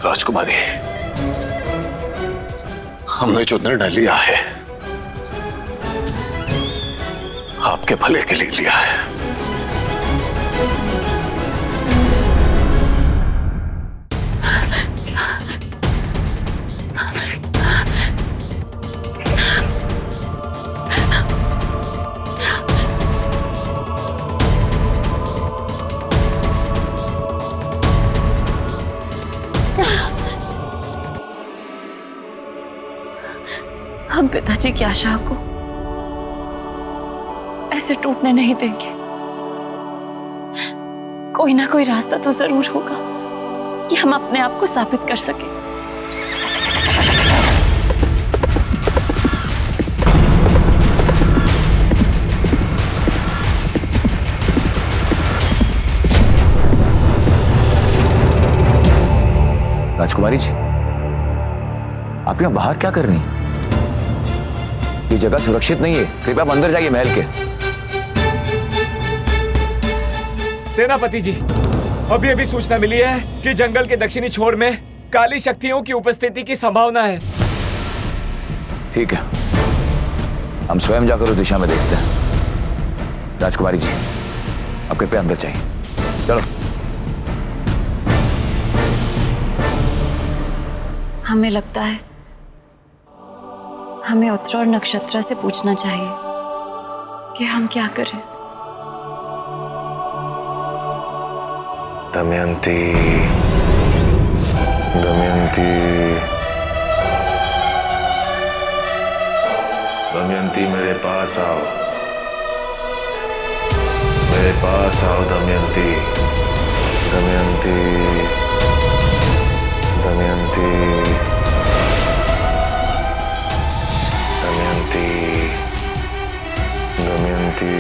राजकुमारी, हमने जो निर्णय लिया है आपके भले के लिए लिया है। हम पिताजी की आशा को ऐसे टूटने नहीं देंगे। कोई ना कोई रास्ता तो जरूर होगा कि हम अपने आप को साबित कर सकें। राजकुमारी जी, आप यहां बाहर क्या कर रही हैं? ये जगह सुरक्षित नहीं है, कृपया आप अंदर जाइए महल के। सेनापति जी, अभी अभी सूचना मिली है कि जंगल के दक्षिणी छोर में काली शक्तियों की उपस्थिति की संभावना है। ठीक है, हम स्वयं जाकर उस दिशा में देखते हैं। राजकुमारी जी, आप कृपया अंदर जाइए। चलो। हमें लगता है हमें उत्तर और नक्षत्र से पूछना चाहिए कि हम क्या करें। दमयंती, दमयंती, दमयंती मेरे पास आओ, मेरे पास आओ दमयंती, दमयंती, दमयंती, दमयंती, दमयंती,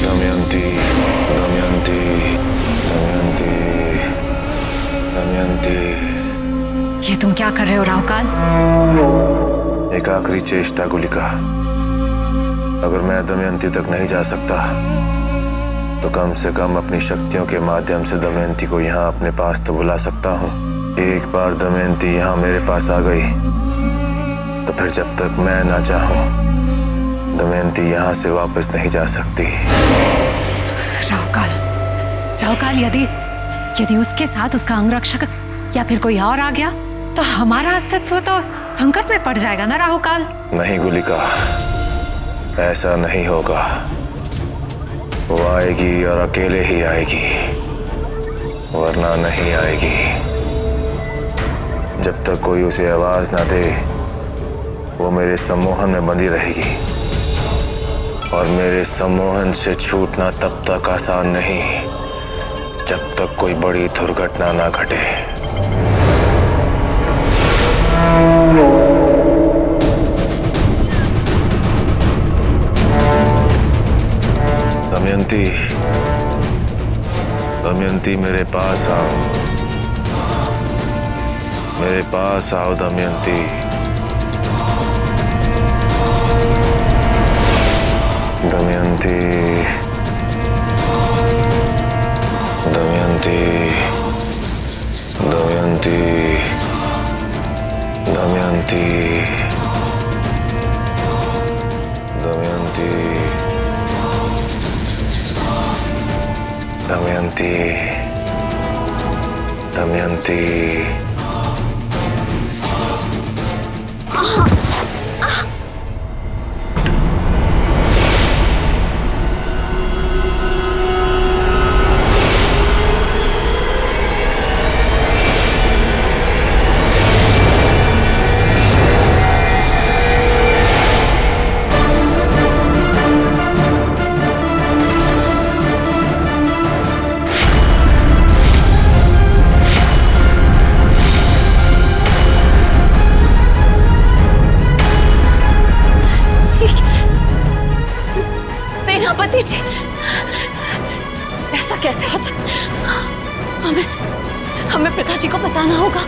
दमयंती, दमयंती, दमयंती, दमयंती। ये तुम क्या कर रहे हो राहुकाल? एक आखिरी चेष्टा गुलिका। अगर मैं दमयंती तक नहीं जा सकता तो कम से कम अपनी शक्तियों के माध्यम से दमयंती को यहाँ अपने पास तो बुला सकता हूँ। एक बार दमयंती यहाँ मेरे पास आ गई तो फिर जब तक मैं ना चाहूँ दमयंती यहाँ से वापस नहीं जा सकती। राहुकाल, राहुकाल, यदि उसके साथ उसका अंगरक्षक या फिर कोई और आ गया तो हमारा अस्तित्व तो संकट में पड़ जाएगा ना राहुकाल। नहीं गुलिका, ऐसा नहीं होगा। वो आएगी और अकेले ही आएगी, वरना नहीं आएगी। जब तक कोई उसे आवाज ना दे वो मेरे सम्मोहन में बंधी रहेगी, और मेरे सम्मोहन से छूटना तब तक आसान नहीं जब तक कोई बड़ी दुर्घटना ना घटे। दमयंती, दमयंती मेरे पास आओ, मेरे पास आओ दमयंती, दमयंती, दमयंती, दमयंती, दमयंती, दमयंती, दमयंती, दमयंती। सेनापति जी, ऐसा कैसे हो सकता? हमें पिताजी को बताना होगा।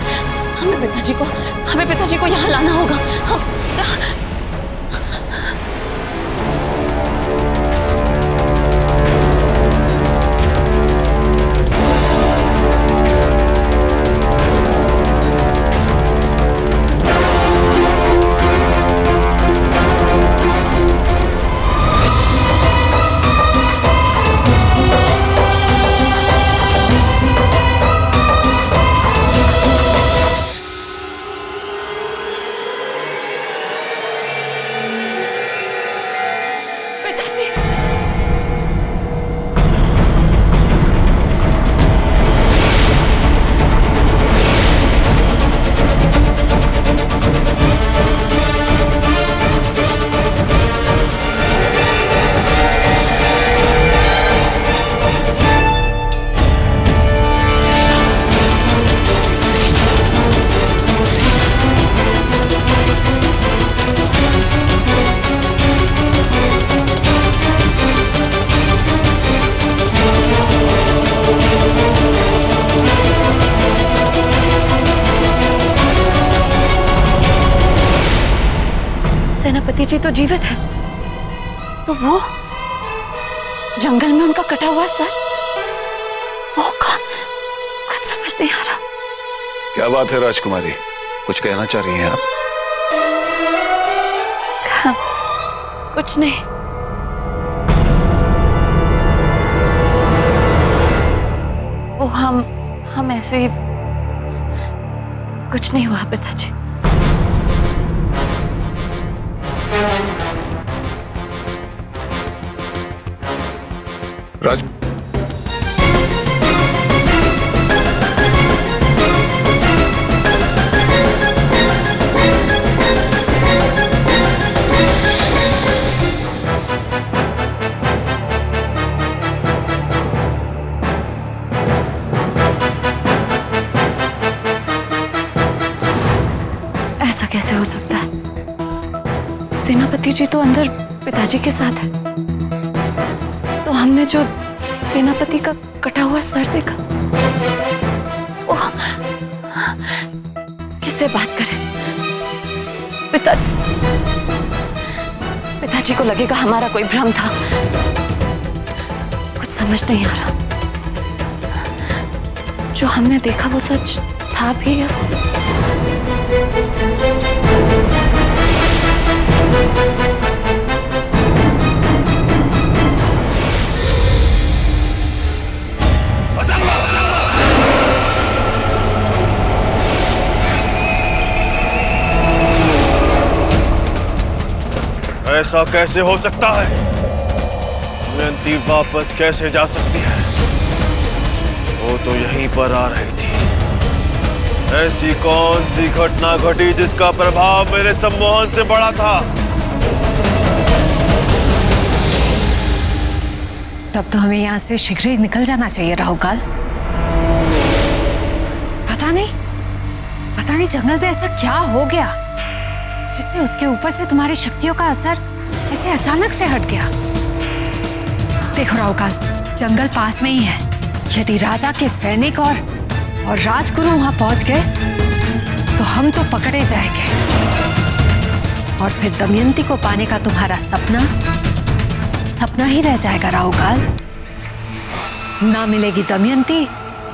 हमें पिताजी को यहाँ लाना होगा। सेनापति जी तो जीवित है, तो वो जंगल में उनका कटा हुआ सर, वो कौन? कुछ समझ नहीं आ रहा। क्या बात है राजकुमारी, कुछ कहना चाह रही हैं आप? कुछ नहीं। वो हम ऐसे ही, कुछ नहीं हुआ पिताजी। राज ऐसा कैसे हो सकता है? सेनापति जी तो अंदर पिताजी के साथ है, तो हमने जो सेनापति का कटा हुआ सर देखा, वो किससे बात करें? पिताजी को लगेगा हमारा कोई भ्रम था। कुछ समझ नहीं आ रहा। जो हमने देखा वो सच था भी या? ऐसा कैसे हो सकता है? दमयंती वापस कैसे जा सकती है? वो तो यहीं पर आ रही थी। ऐसी कौन सी घटना घटी जिसका प्रभाव मेरे सम्मोहन से बड़ा था? तब तो हमें यहाँ से शीघ्र ही निकल जाना चाहिए राहुकाल। पता नहीं जंगल में ऐसा क्या हो गया जिससे उसके ऊपर से तुम्हारी शक्तियों का असर ऐसे अचानक से हट गया। देखो राहुकाल, जंगल पास में ही है। यदि राजा के सैनिक और राजगुरु वहां पहुंच गए तो हम तो पकड़े जाएंगे, और फिर दमयंती को पाने का तुम्हारा सपना ही रह जाएगा राहुकाल। ना मिलेगी दमयंती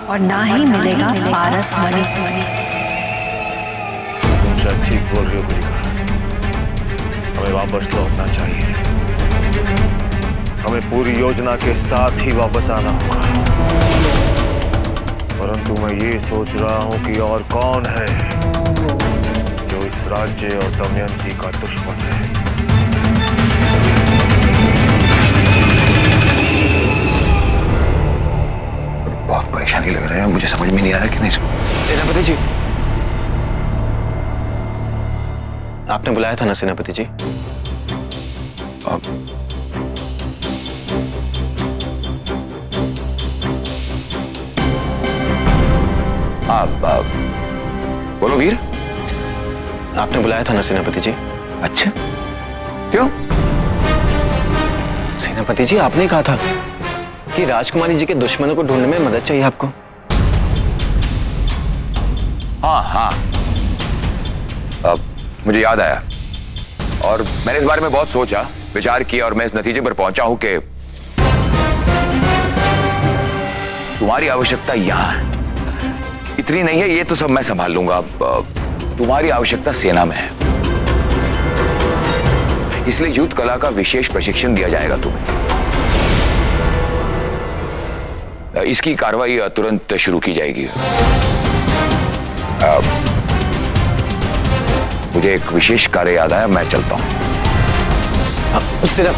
और ना ही मिलेगा पारस मणि। तुम शायद ठीक बोल रही हो गुलिका। हमें वापस लौटना चाहिए। हमें पूरी योजना के साथ ही वापस आना होगा। परंतु मैं ये सोच रहा हूं कि और कौन है जो इस राज्य और दमयंती का दुश्मन है। बहुत परेशानी लग रहा है, मुझे समझ में नहीं आ रहा कि नहीं। सेनापति जी, आपने बुलाया था ना सेनापति जी? बोलो वीर। आपने बुलाया था ना सेनापति जी? अच्छा, क्यों? सेनापति जी, आपने कहा था कि राजकुमारी जी के दुश्मनों को ढूंढने में मदद चाहिए आपको। हाँ, अब मुझे याद आया, और मैंने इस बारे में बहुत सोचा विचार किया, और मैं इस नतीजे पर पहुंचा हूं कि तुम्हारी आवश्यकता यहां है। इतनी नहीं है, ये तो सब मैं संभाल लूंगा। तुम्हारी आवश्यकता सेना में है, इसलिए युद्ध कला का विशेष प्रशिक्षण दिया जाएगा तुम्हें। इसकी कार्रवाई तुरंत शुरू की जाएगी। मुझे एक विशेष कार्य याद आया, मैं चलता हूं। सिर्फ